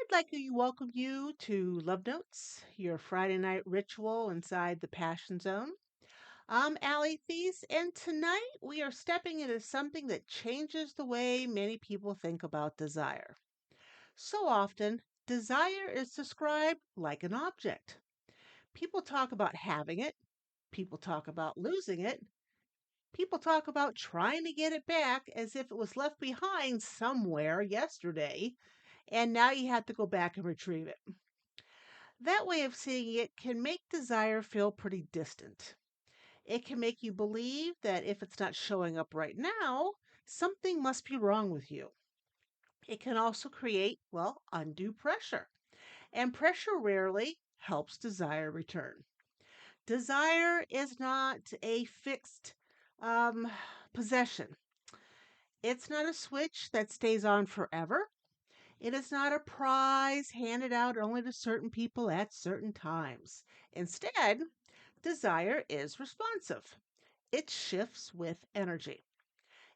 I'd like to welcome you to Love Notes, your Friday night ritual inside the Passion Zone. I'm Allie Thies, and tonight we are stepping into something that changes the way many people think about desire. So often, desire is described like an object. People talk about having it, people talk about losing it, people talk about trying to get it back as if it was left behind somewhere yesterday, and now you have to go back and retrieve it. That way of seeing it can make desire feel pretty distant. It can make you believe that if it's not showing up right now, something must be wrong with you. It can also create, well, undue pressure. And pressure rarely helps desire return. Desire is not a fixed um, possession, it's not a switch that stays on forever. It is not a prize handed out only to certain people at certain times. Instead, desire is responsive. It shifts with energy.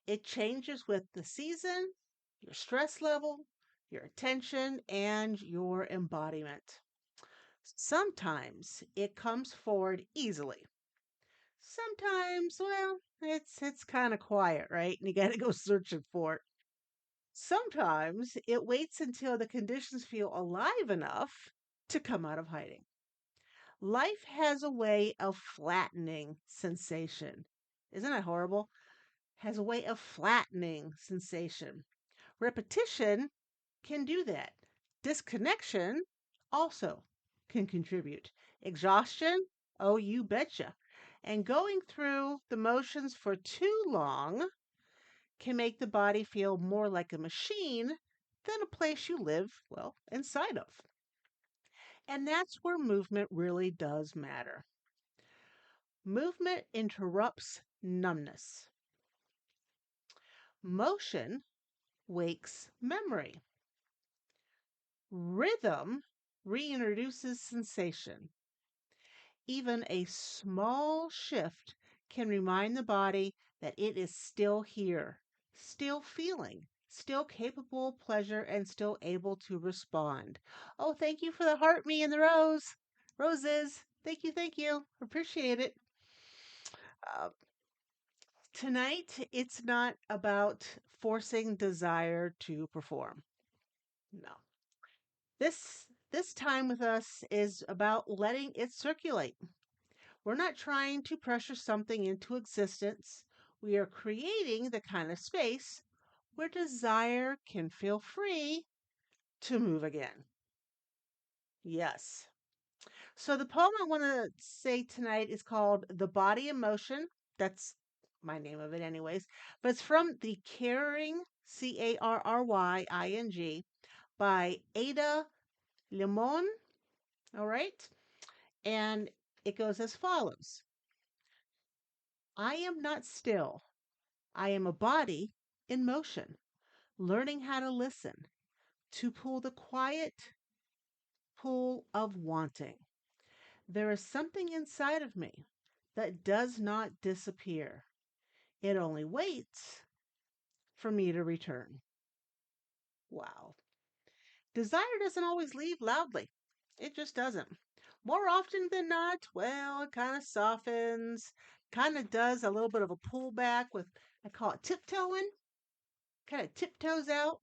It changes with the season, your stress level, your attention, and your embodiment. Sometimes it comes forward easily. Sometimes, well, it's kind of quiet, right? And you got to go searching for it. Sometimes it waits until the conditions feel alive enough to come out of hiding. Life has a way of flattening sensation. Isn't that horrible? Has a way of flattening sensation. Repetition can do that. Disconnection also can contribute. Exhaustion, oh, you betcha. And going through the motions for too long can make the body feel more like a machine than a place you live, well, inside of. And that's where movement really does matter. Movement interrupts numbness. Motion wakes memory. Rhythm reintroduces sensation. Even a small shift can remind the body that it is still here, still feeling, still capable of pleasure, and still able to respond. Oh, thank you for the heart, me, and the roses. Thank you, thank you. Appreciate it. Uh, Tonight, it's not about forcing desire to perform. No. This time with us is about letting it circulate. We're not trying to pressure something into existence. We are creating the kind of space where desire can feel free to move again. Yes. So the poem I want to say tonight is called The Body in Motion. That's my name of it, anyways. But it's from the Caring, Carrying, by Ada Limon. All right. And it goes as follows: I am not still. I am a body in motion, learning how to listen, to pull the quiet pull of wanting. There is something inside of me that does not disappear. It only waits for me to return. Wow. Desire doesn't always leave loudly. It just doesn't. More often than not, well, it kind of softens, kind of does a little bit of a pullback with, I call it tiptoeing, kind of tiptoes out.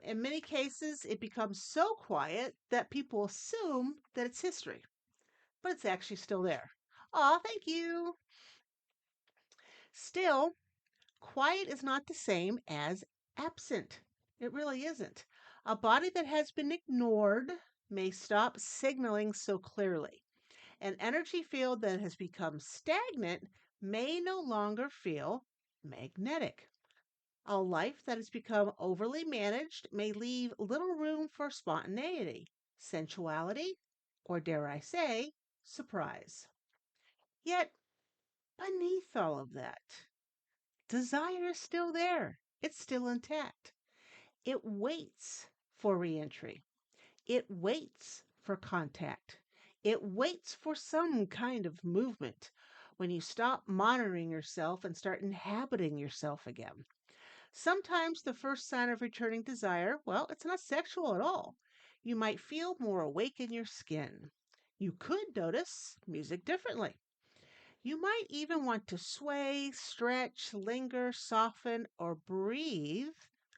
In many cases, it becomes so quiet that people assume that it's history, but it's actually still there. Aw, thank you. Still, quiet is not the same as absent. It really isn't. A body that has been ignored may stop signaling so clearly. An energy field that has become stagnant may no longer feel magnetic. A life that has become overly managed may leave little room for spontaneity, sensuality, or dare I say, surprise. Yet, beneath all of that, desire is still there. It's still intact. It waits for reentry. It waits for contact. It waits for some kind of movement when you stop monitoring yourself and start inhabiting yourself again. Sometimes the first sign of returning desire, well, it's not sexual at all. You might feel more awake in your skin. You could notice music differently. You might even want to sway, stretch, linger, soften, or breathe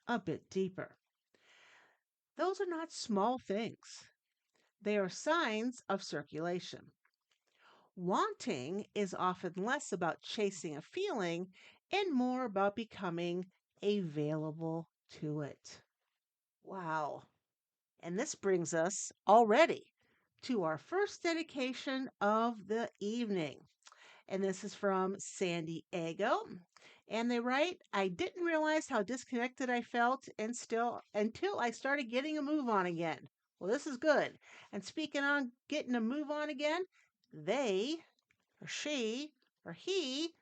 a bit deeper. Those are not small things, they are signs of circulation. Wanting is often less about chasing a feeling and more about becoming available to it. Wow. And this brings us already to our first dedication of the evening. And this is from San Diego. And they write, I didn't realize how disconnected I felt and still until I started getting a move on again. Well, this is good. And speaking on getting a move on again, they or she or he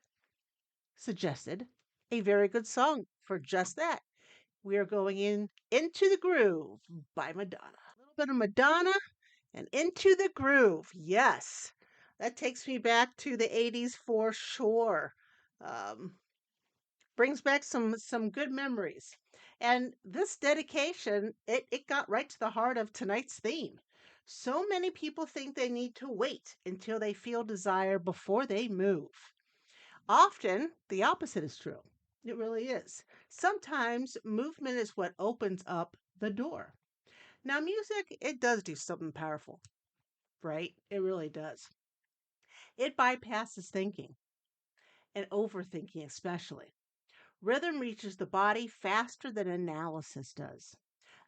suggested a very good song for just that. We are going in Into the Groove by Madonna. A little bit of Madonna and Into the Groove. Yes. That takes me back to the 80s for sure. Um, brings back some good memories. And this dedication, it got right to the heart of tonight's theme. So many people think they need to wait until they feel desire before they move. Often, the opposite is true. It really is. Sometimes movement is what opens up the door. Now, music, it does do something powerful, right? It really does. It bypasses thinking and overthinking, especially. Rhythm reaches the body faster than analysis does.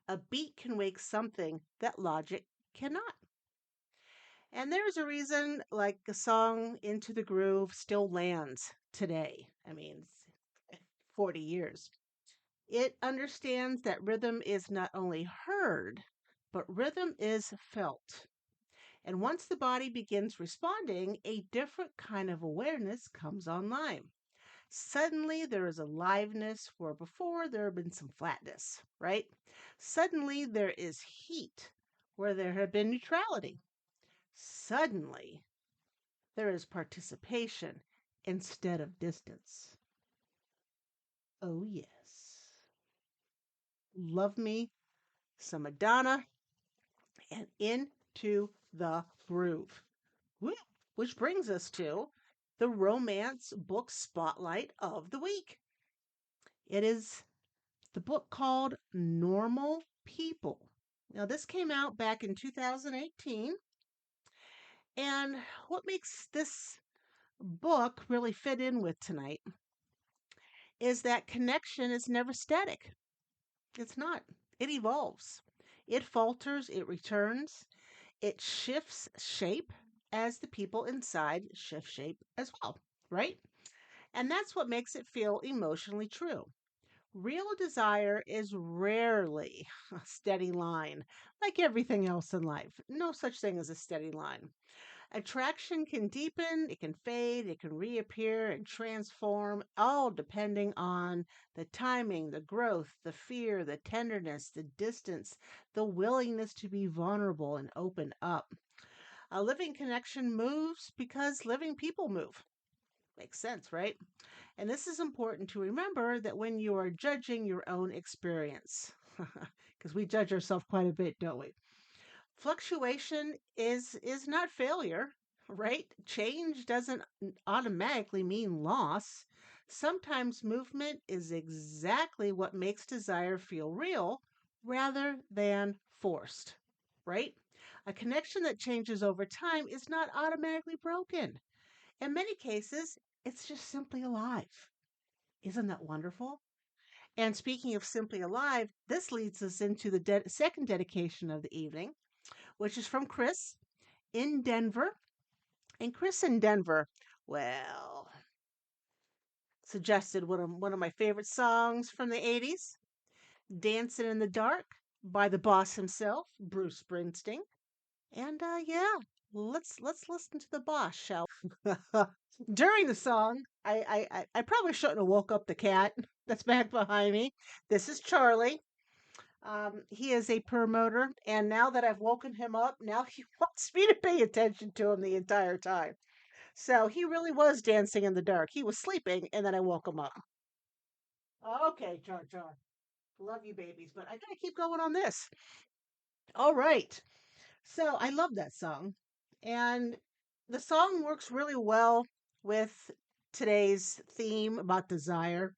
A beat can wake something that logic cannot. And there's a reason, like a song Into the Groove still lands today. I mean, it's 40 years. It understands that rhythm is not only heard, but rhythm is felt. And once the body begins responding, a different kind of awareness comes online. Suddenly, there is aliveness where before there had been some flatness, right? Suddenly, there is heat where there had been neutrality. Suddenly, there is participation instead of distance. Oh, yes. Love me some Madonna and Into the Groove. Woo! Which brings us to the romance book spotlight of the week. It is the book called Normal People. Now, this came out back in 2018. And what makes this book really fit in with tonight is that connection is never static. It's not, it evolves, it falters, it returns, it shifts shape as the people inside shift shape as well, right? And that's what makes it feel emotionally true. Real desire is rarely a steady line, like everything else in life. No such thing as a steady line. Attraction can deepen, it can fade, it can reappear and transform, all depending on the timing, the growth, the fear, the tenderness, the distance, the willingness to be vulnerable and open up. A living connection moves because living people move. Makes sense, right? And this is important to remember that when you are judging your own experience, because we judge ourselves quite a bit, don't we? Fluctuation is not failure, right? Change doesn't automatically mean loss. Sometimes movement is exactly what makes desire feel real rather than forced, right? A connection that changes over time is not automatically broken. In many cases, it's just simply alive. Isn't that wonderful? And speaking of simply alive, this leads us into the second dedication of the evening, which is from Chris in Denver. And Chris in Denver, well, suggested one of my favorite songs from the 80s, Dancing in the Dark by the boss himself, Bruce Springsteen. And yeah, let's listen to the boss, shall we? During the song, I probably shouldn't have woke up the cat that's back behind me. This is Charlie. He is a promoter, and now that I've woken him up, now he wants me to pay attention to him the entire time. So he really was dancing in the dark. He was sleeping, and then I woke him up. Okay, Jar Jar. Love you, babies, but I gotta keep going on this. All right. So I love that song. And the song works really well with today's theme about desire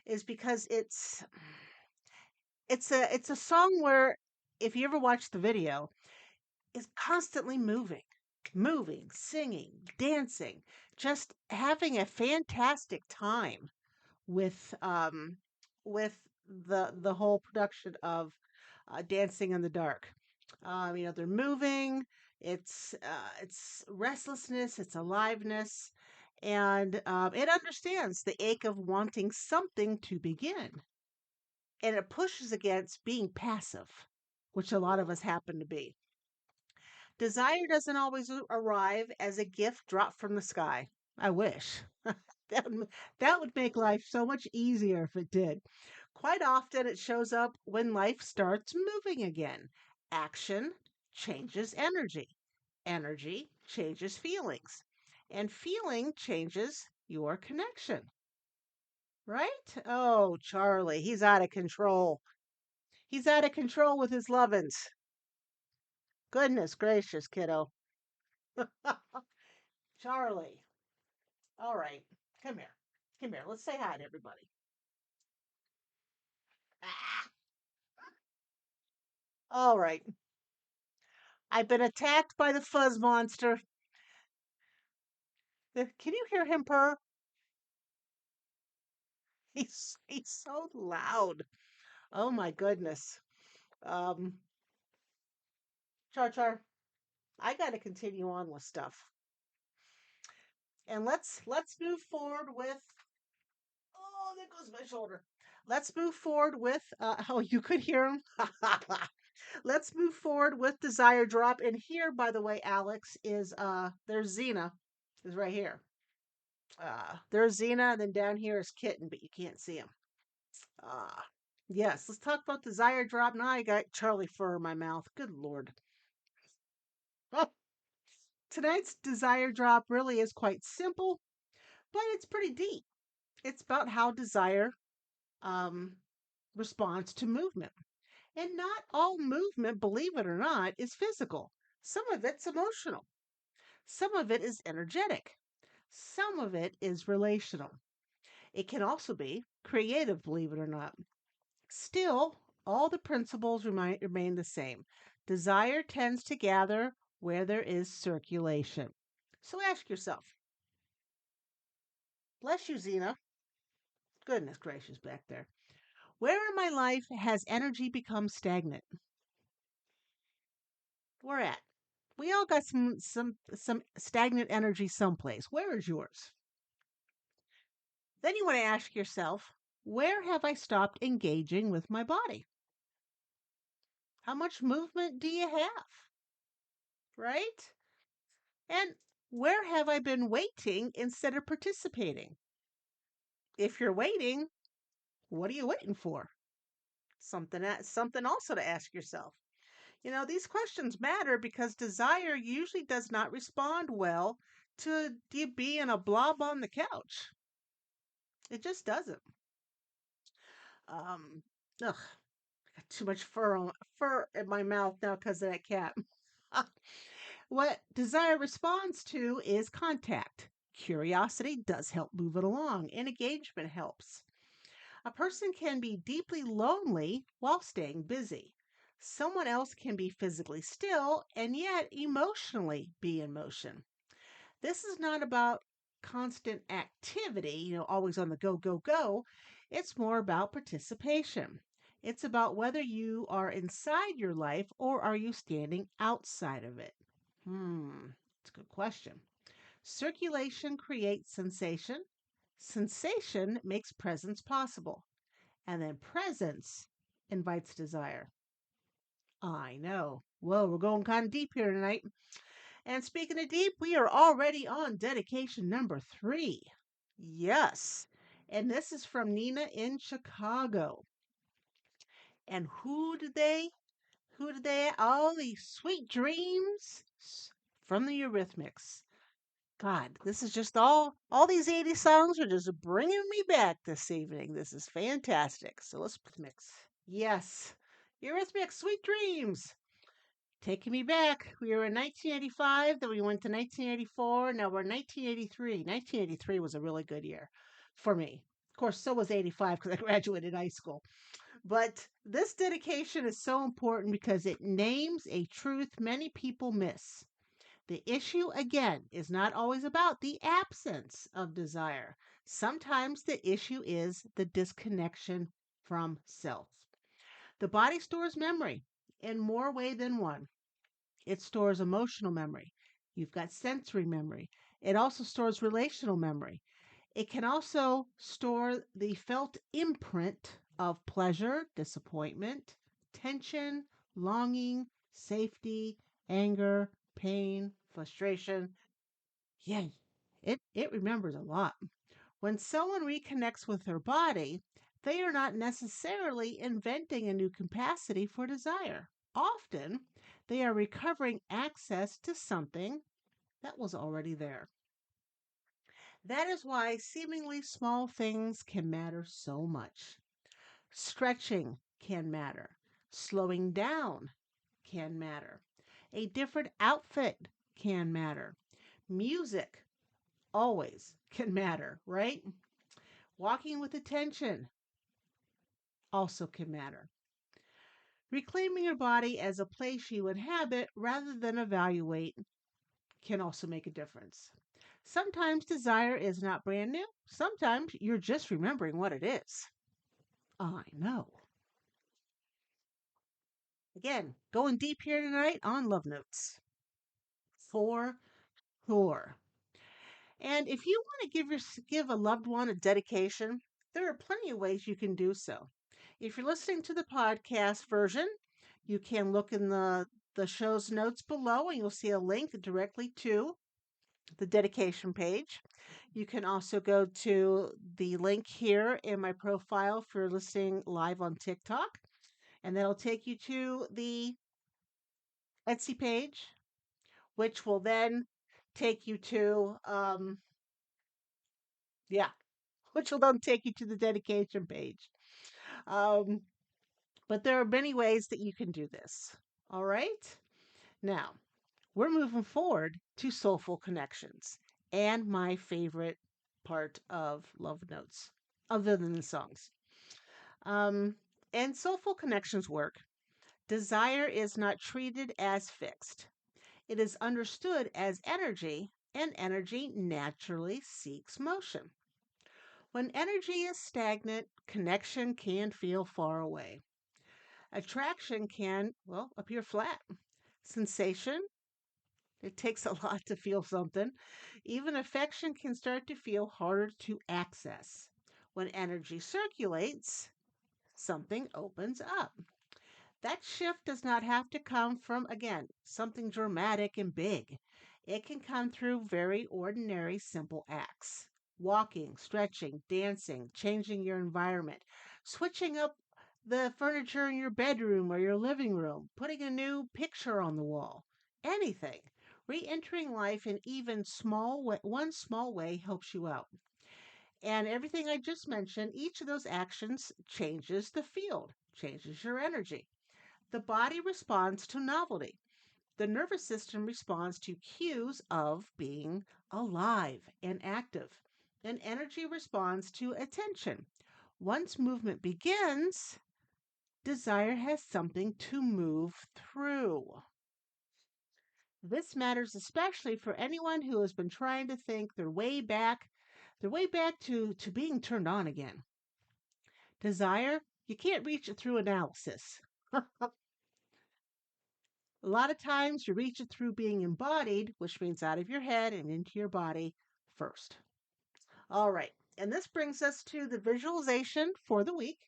is because it's a song where if you ever watch the video, it's constantly moving, singing, dancing, just having a fantastic time with the whole production of Dancing in the Dark. They're moving. It's restlessness. It's aliveness, and it understands the ache of wanting something to begin, and it pushes against being passive, which a lot of us happen to be. Desire doesn't always arrive as a gift dropped from the sky. I wish. That would make life so much easier if it did. Quite often, it shows up when life starts moving again. Action changes energy, energy changes feelings, and feeling changes your connection, right? Oh, Charlie, he's out of control. He's out of control with his lovin's. Goodness gracious, kiddo. Charlie. All right. Come here. Come here. Let's say hi to everybody. Ah, all right. I've been attacked by the fuzz monster. Can you hear him purr? He's so loud. Oh my goodness. Um, Char Char, I got to continue on with stuff, and let's move forward with. Oh, there goes my shoulder. Let's move forward with. Oh, you could hear him. Let's move forward with Desire Drop. And here, by the way, Alex is there's Xena is right here. There's Xena, and then down here is Kitten, but you can't see him. Yes, let's talk about Desire Drop. Now I got Charlie fur in my mouth. Good Lord. Oh, tonight's Desire Drop really is quite simple, but it's pretty deep. It's about how desire um, responds to movement. And not all movement, believe it or not, is physical. Some of it's emotional. Some of it is energetic. Some of it is relational. It can also be creative, believe it or not. Still, all the principles remain the same. Desire tends to gather where there is circulation. So ask yourself, bless you, Xena. Goodness gracious, back there. Where in my life has energy become stagnant? Where at? We all got some stagnant energy someplace. Where is yours? Then you want to ask yourself, where have I stopped engaging with my body? How much movement do you have? Right? And where have I been waiting instead of participating? If you're waiting, what are you waiting for? Something also to ask yourself. These questions matter because desire usually does not respond well to you being a blob on the couch. It just doesn't. Um, ugh, got too much fur in my mouth now because of that cat. What desire responds to is contact. Curiosity does help move it along, and engagement helps. A person can be deeply lonely while staying busy. Someone else can be physically still and yet emotionally be in motion. This is not about constant activity, always on the go, go, go. It's more about participation. It's about whether you are inside your life or are you standing outside of it. It's a good question. Circulation creates sensation. Sensation makes presence possible. And then presence invites desire. I know. Well, we're going kind of deep here tonight. And speaking of deep, we are already on dedication number 3. Yes. And this is from Nina in Chicago. And who did they, all these sweet dreams from the Eurythmics. God, this is just all these 80 songs are just bringing me back this evening. This is fantastic. So let's mix. Yes. Eurythmics, Sweet Dreams. Taking me back. We were in 1985, then we went to 1984, now we're in 1983. 1983 was a really good year for me. Of course, so was 85 because I graduated high school. But this dedication is so important because it names a truth many people miss. The issue, again, is not always about the absence of desire. Sometimes the issue is the disconnection from self. The body stores memory in more way than one. It stores emotional memory. You've got sensory memory. It also stores relational memory. It can also store the felt imprint of pleasure, disappointment, tension, longing, safety, anger, pain, frustration. Yeah, it remembers a lot. When someone reconnects with their body, they are not necessarily inventing a new capacity for desire. Often, they are recovering access to something that was already there. That is why seemingly small things can matter so much. Stretching can matter. Slowing down can matter. A different outfit can matter. Music always can matter, right? Walking with attention also can matter. Reclaiming your body as a place you inhabit rather than evaluate can also make a difference. Sometimes desire is not brand new. Sometimes you're just remembering what it is. I know. Again, going deep here tonight on Love Notes. For sure. And if you want to give a loved one a dedication, there are plenty of ways you can do so. If you're listening to the podcast version, you can look in the show's notes below and you'll see a link directly to the dedication page. You can also go to the link here in my profile if you're listening live on TikTok, and that'll take you to the Etsy page, which will then take you to, yeah, which will then take you to the dedication page. Um, but there are many ways that you can do this. All right. Now, we're moving forward to soulful connections and my favorite part of Love Notes, other than the songs. Um, and soulful connections work. Desire is not treated as fixed, it is understood as energy, and energy naturally seeks motion. When energy is stagnant, connection can feel far away. Attraction can, well, appear flat. Sensation, it takes a lot to feel something. Even affection can start to feel harder to access. When energy circulates, something opens up. That shift does not have to come from, again, something dramatic and big. It can come through very ordinary, simple acts. Walking, stretching, dancing, changing your environment, switching up the furniture in your bedroom or your living room, putting a new picture on the wall. Anything. Re entering life in even one small way helps you out. And everything I just mentioned, each of those actions changes the field, changes your energy. The body responds to novelty. The nervous system responds to cues of being alive and active. And energy responds to attention. Once movement begins, desire has something to move through. This matters especially for anyone who has been trying to think their way back to being turned on again. Desire, you can't reach it through analysis. A lot of times you reach it through being embodied, which means out of your head and into your body first. All right. And this brings us to the visualization for the week.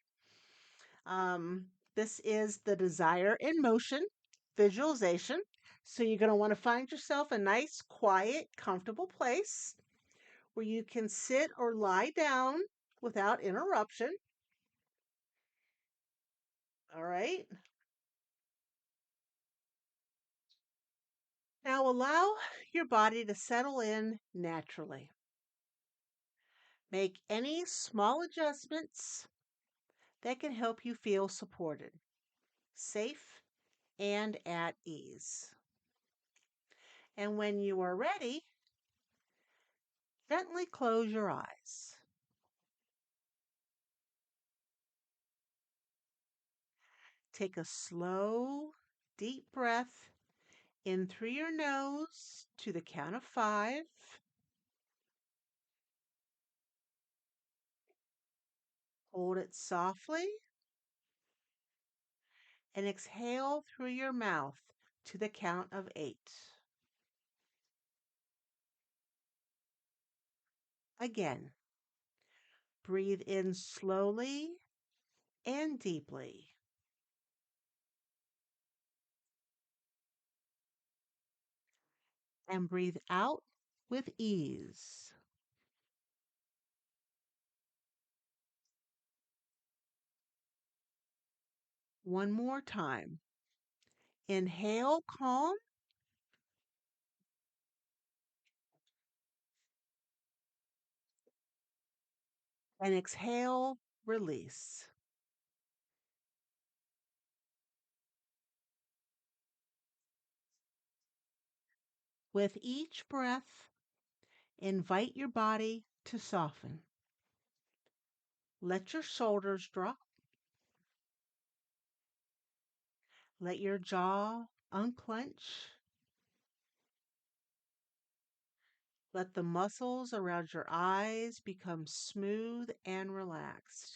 This is the desire in motion visualization. So you're going to want to find yourself a nice, quiet, comfortable place where you can sit or lie down without interruption. All right. Now allow your body to settle in naturally. Make any small adjustments that can help you feel supported, safe, and at ease. And when you are ready, gently close your eyes. Take a slow, deep breath in through your nose to the count of 5. Hold it softly and exhale through your mouth to the count of 8. Again, breathe in slowly and deeply. And breathe out with ease. One more time. Inhale, calm, and exhale, release. With each breath, invite your body to soften. Let your shoulders drop. Let your jaw unclench. Let the muscles around your eyes become smooth and relaxed.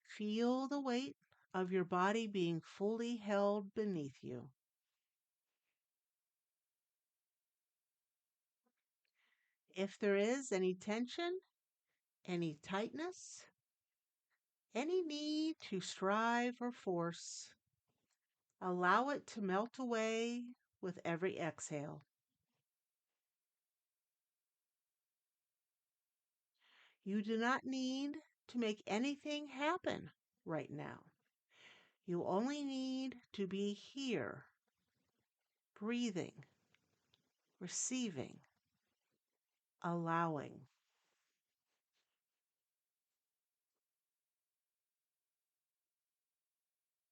Feel the weight of your body being fully held beneath you. If there is any tension, any tightness, any need to strive or force, allow it to melt away with every exhale. You do not need to make anything happen right now. You only need to be here, breathing, receiving, allowing.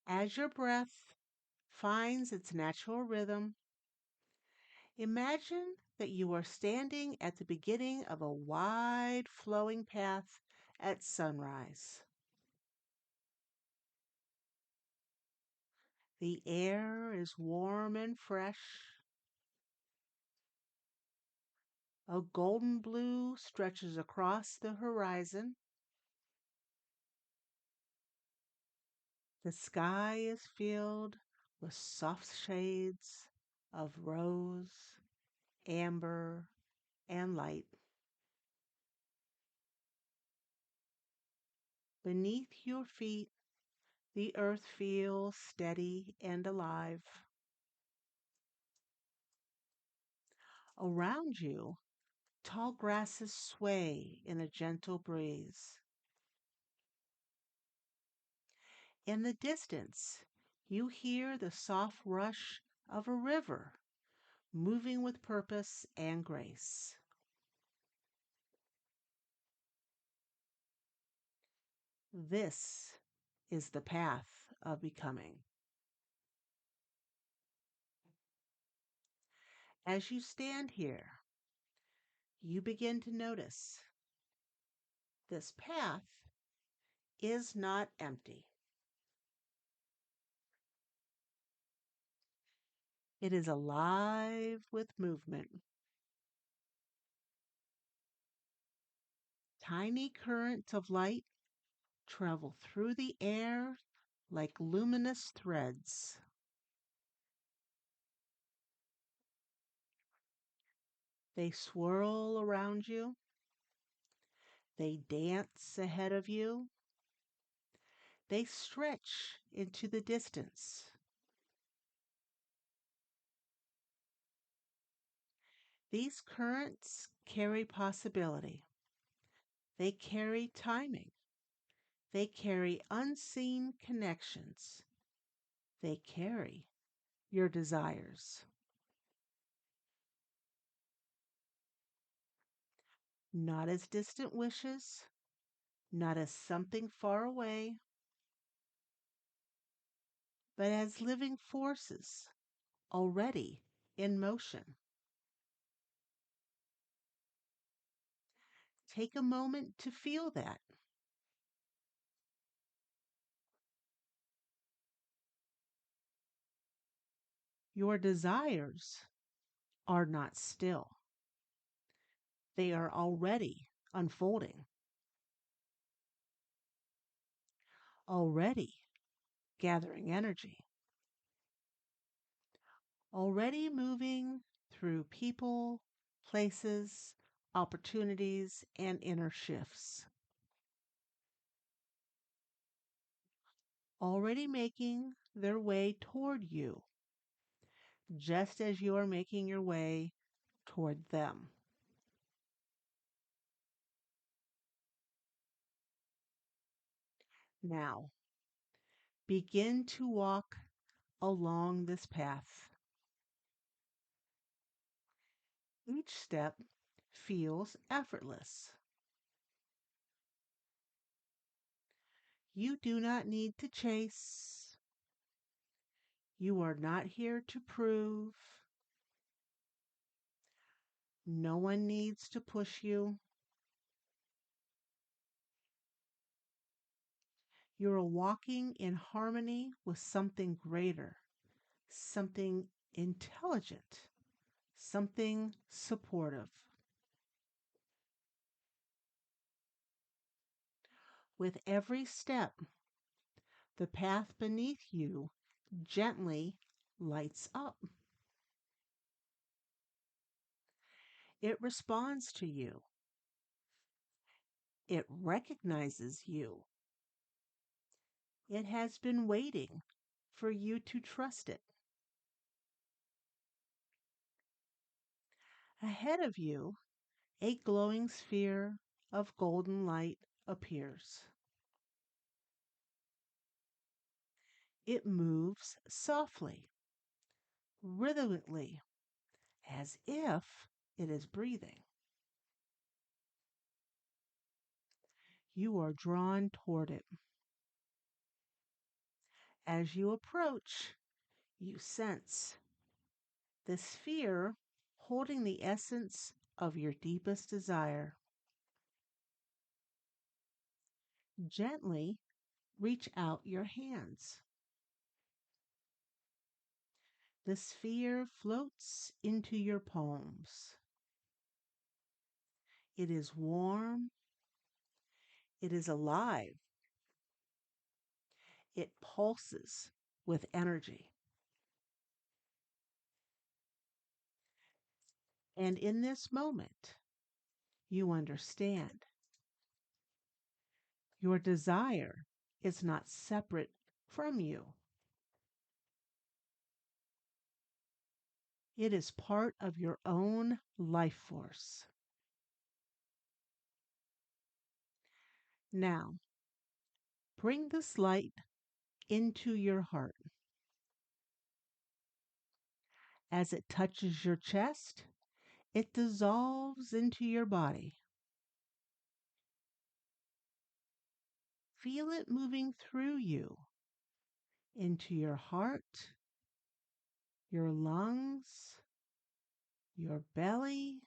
As your breath finds its natural rhythm, imagine that you are standing at the beginning of a wide flowing path at sunrise. The air is warm and fresh. A golden blue stretches across the horizon. The sky is filled with soft shades of rose, amber, and light. Beneath your feet, the earth feels steady and alive. Around you, tall grasses sway in a gentle breeze. In the distance, you hear the soft rush of a river moving with purpose and grace. This is the path of becoming. As you stand here, you begin to notice this path is not empty. It is alive with movement. Tiny currents of light travel through the air like luminous threads. They swirl around you. They dance ahead of you. They stretch into the distance. These currents carry possibility. They carry timing. They carry unseen connections. They carry your desires, not as distant wishes, not as something far away, but as living forces already in motion. Take a moment to feel that. Your desires are not still, they are already unfolding, already gathering energy, already moving through people, places, opportunities, and inner shifts, already making their way toward you, just as you are making your way toward them. Now, begin to walk along this path. Each step feels effortless. You do not need to chase. You are not here to prove. No one needs to push you. You are walking in harmony with something greater, something intelligent, something supportive. With every step, the path beneath you gently lights up. It responds to you. It recognizes you. It has been waiting for you to trust it. Ahead of you, a glowing sphere of golden light appears. It moves softly, rhythmically, as if it is breathing. You are drawn toward it. As you approach, you sense the sphere holding the essence of your deepest desire. Gently reach out your hands. The sphere floats into your palms. It is warm. It is alive. It pulses with energy. And in this moment, you understand your desire is not separate from you. It is part of your own life force. Now, bring this light into your heart. As it touches your chest, it dissolves into your body. Feel it moving through you into your heart, your lungs, your belly,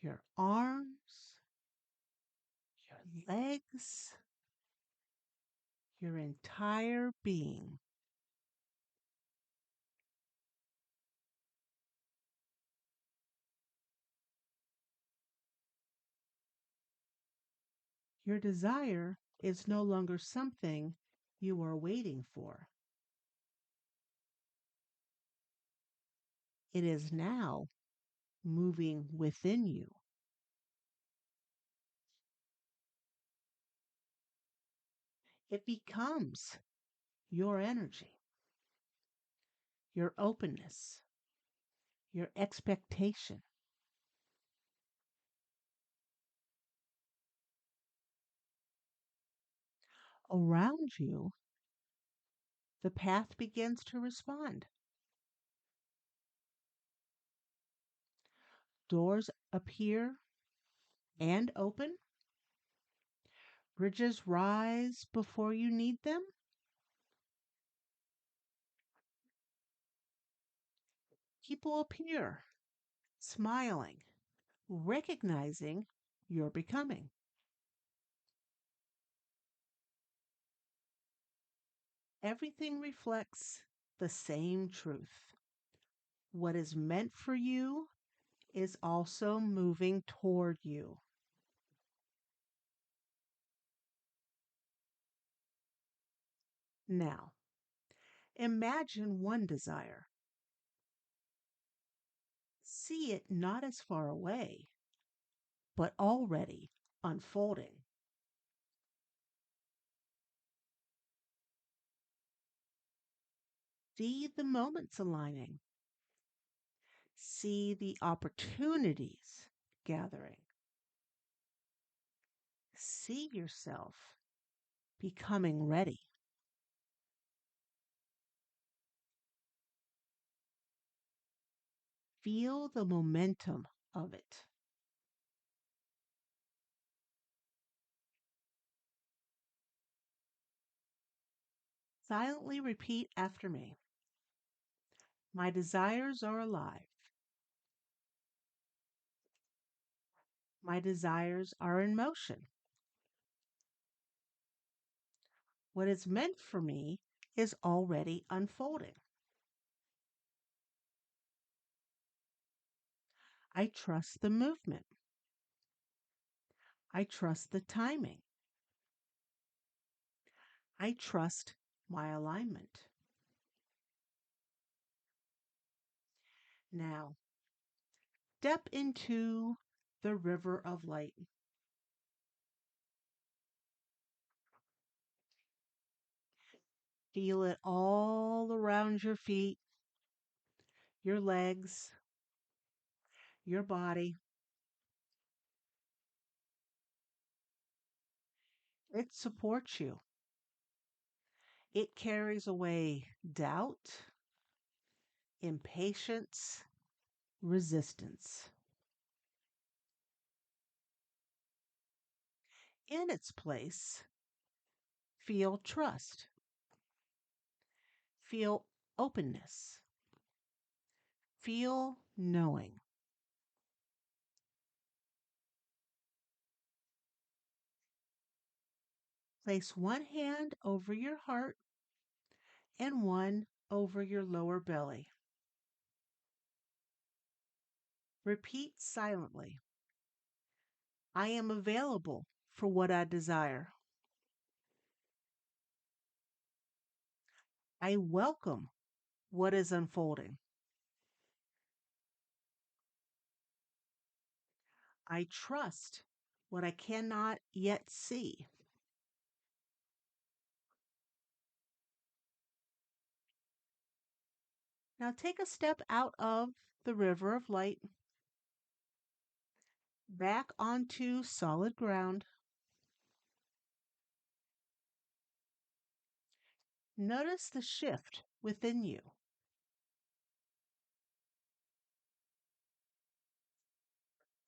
your arms, your legs, your entire being. Your desire is no longer something you are waiting for. It is now moving within you. It becomes your energy, your openness, your expectation. Around you, the path begins to respond. Doors appear and open. Bridges rise before you need them. People appear, smiling, recognizing you're becoming. Everything reflects the same truth. What is meant for you is also moving toward you. Now, imagine one desire. See it not as far away, but already unfolding. See the moments aligning. See the opportunities gathering. See yourself becoming ready. Feel the momentum of it. Silently repeat after me. My desires are alive. My desires are in motion. What is meant for me is already unfolding. I trust the movement. I trust the timing. I trust my alignment. Now, step into the river of light. Feel it all around your feet, your legs, your body. It supports you. It carries away doubt, impatience, resistance. In its place, feel trust, feel openness, feel knowing. Place one hand over your heart and one over your lower belly. Repeat silently. I am available for what I desire. I welcome what is unfolding. I trust what I cannot yet see. Now take a step out of the river of light, back onto solid ground. Notice the shift within you.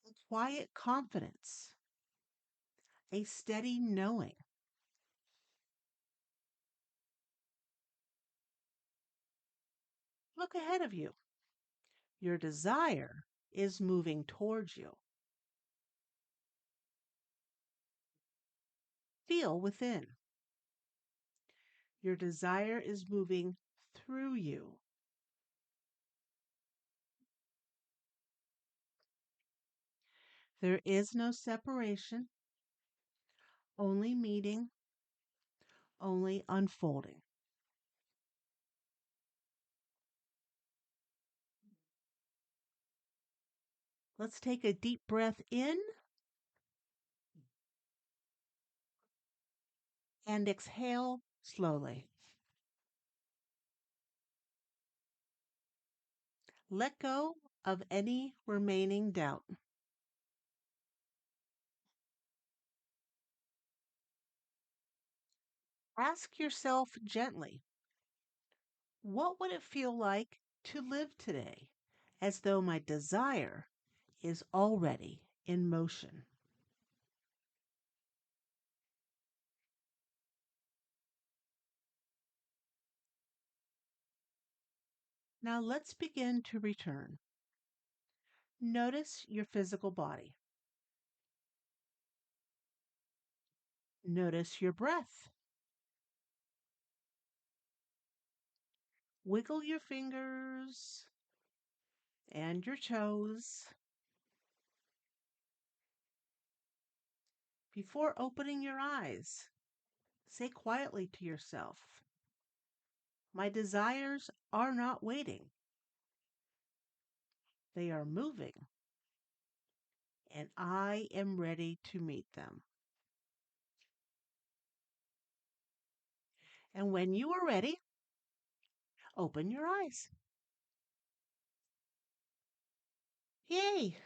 A quiet confidence, a steady knowing. Look ahead of you. Your desire is moving towards you. Feel within. Your desire is moving through you. There is no separation, only meeting, only unfolding. Let's take a deep breath in and exhale slowly. Let go of any remaining doubt. Ask yourself gently, what would it feel like to live today as though my desire is already in motion. Now let's begin to return. Notice your physical body. Notice your breath. Wiggle your fingers and your toes. Before opening your eyes, say quietly to yourself, my desires are not waiting, they are moving, and I am ready to meet them. And when you are ready, open your eyes. Yay!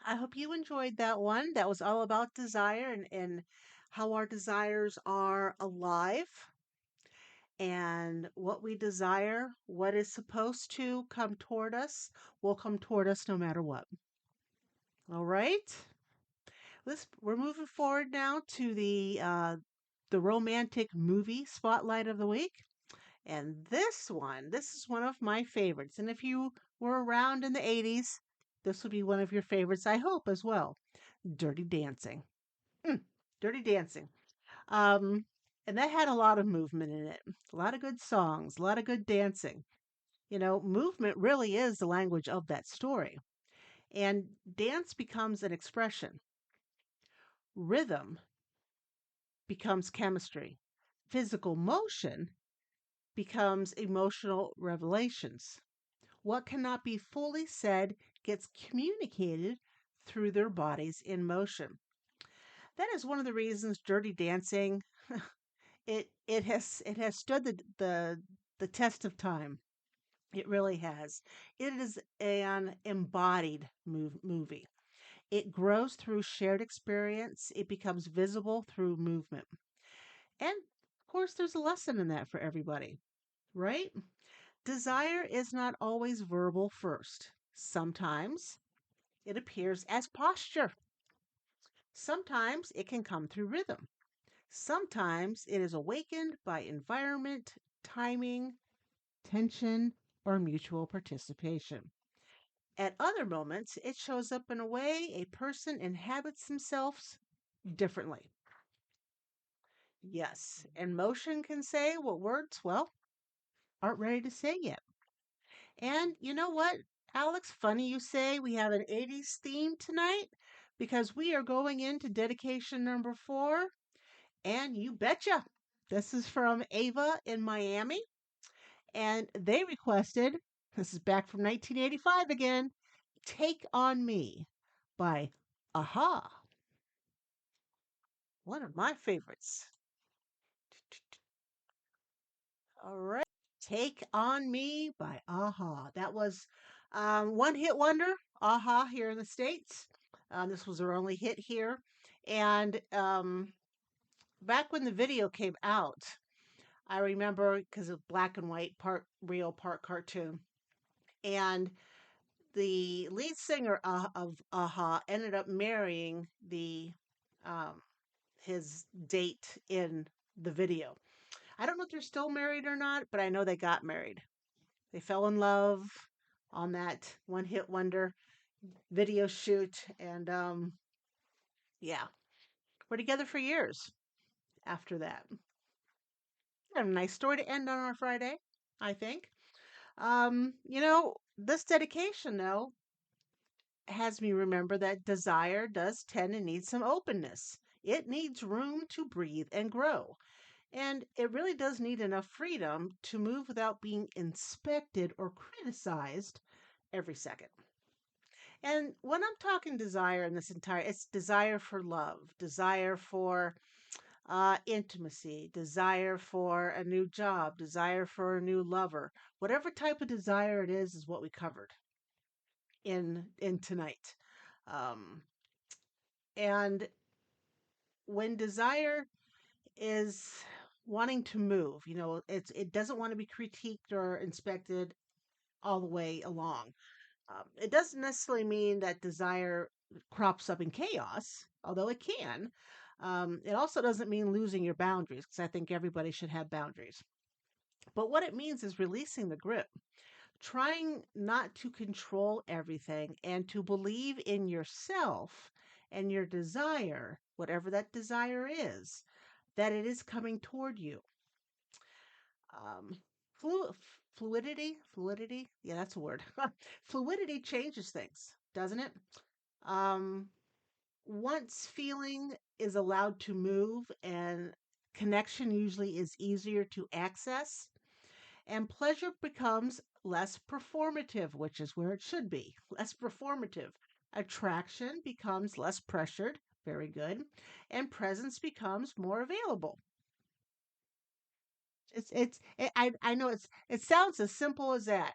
I hope you enjoyed that one. That was all about desire and how our desires are alive and what we desire, what is supposed to come toward us, will come toward us no matter what. All right? We're moving forward now to the romantic movie spotlight of the week. And this is one of my favorites. And if you were around in the 80s, this would be one of your favorites, I hope, as well. Dirty Dancing. Mm, Dirty Dancing. Um, and that had a lot of movement in it, a lot of good songs, a lot of good dancing. You know, movement really is the language of that story. And dance becomes an expression, rhythm becomes chemistry, physical motion becomes emotional revelations. What cannot be fully said gets communicated through their bodies in motion. That is one of the reasons Dirty Dancing it has stood the test of time. It really has. It is an embodied movie. It grows through shared experience. It becomes visible through movement. And of course, there's a lesson in that for everybody, right? Desire is not always verbal first. Sometimes it appears as posture. Sometimes it can come through rhythm. Sometimes it is awakened by environment, timing, tension, or mutual participation. At other moments, it shows up in a way a person inhabits themselves differently. Yes, and motion can say what words, well, aren't ready to say yet. And you know what, Alex? Funny you say we have an 80s theme tonight because we are going into dedication number 4. And you betcha, this is from Ava in Miami. And they requested, this is back from 1985 again, Take on Me by Aha, one of my favorites. All right. Take on Me by Aha. That was one hit wonder, Aha, here in the States. This was their only hit here. And back when the video came out, I remember because of black and white, part real, part cartoon. And the lead singer of Aha ended up marrying the um, his date in the video. I don't know if they're still married or not, but I know they got married. They fell in love on that one hit wonder video shoot, and yeah, we're together for years after that. A nice story to end on our Friday, I think. This dedication though has me remember that desire does tend to need some openness. It needs room to breathe and grow. And it really does need enough freedom to move without being inspected or criticized every second. And when I'm talking desire in this entire, it's desire for love, desire for intimacy, desire for a new job, desire for a new lover, whatever type of desire it is what we covered in tonight. Um, and when desire is wanting to move, it doesn't want to be critiqued or inspected all the way along. It doesn't necessarily mean that desire crops up in chaos, although it can. It also doesn't mean losing your boundaries, because I think everybody should have boundaries. But what it means is releasing the grip, trying not to control everything and to believe in yourself and your desire, whatever that desire is, that it is coming toward you. Um, fluidity, yeah, that's a word. Fluidity changes things, doesn't it? Um, Once feeling is allowed to move and connection usually is easier to access, and pleasure becomes less performative, which is where it should be, less performative. Attraction becomes less pressured, very good, and presence becomes more available. I know it sounds as simple as that.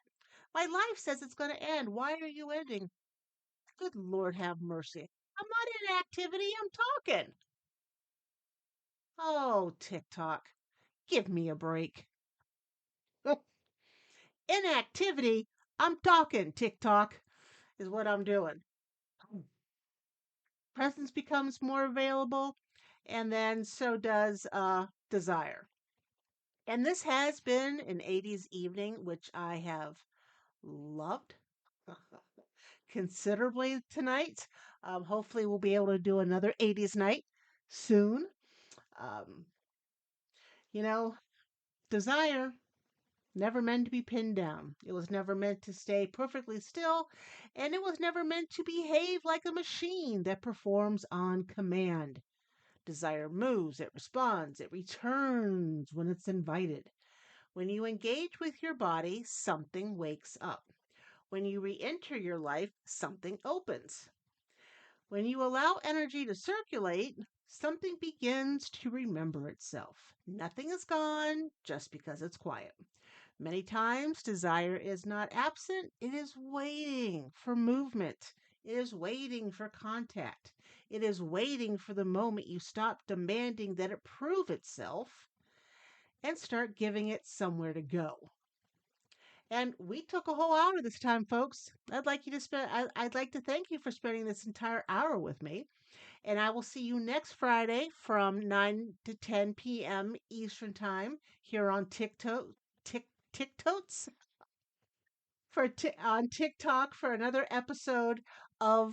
My life says it's going to end. Why are you ending? Good Lord, have mercy. I'm not in activity. I'm talking. Oh, TikTok, give me a break. Inactivity. I'm talking. TikTok is what I'm doing. Presence becomes more available, and then so does desire. And this has been an 80s evening, which I have loved considerably tonight. Hopefully, we'll be able to do another 80s night soon. Um, you know, desire never meant to be pinned down. It was never meant to stay perfectly still, and it was never meant to behave like a machine that performs on command. Desire moves, it responds, it returns when it's invited. When you engage with your body, something wakes up. When you re enter your life, something opens. When you allow energy to circulate, something begins to remember itself. Nothing is gone just because it's quiet. Many times, desire is not absent, it is waiting for movement. It is waiting for contact. It is waiting for the moment you stop demanding that it prove itself and start giving it somewhere to go. And we took a whole hour this time, folks. I'd like to thank you for spending this entire hour with me. And I will see you next Friday from 9 to 10 p.m. Eastern Time here on TikToks on TikTok for another episode of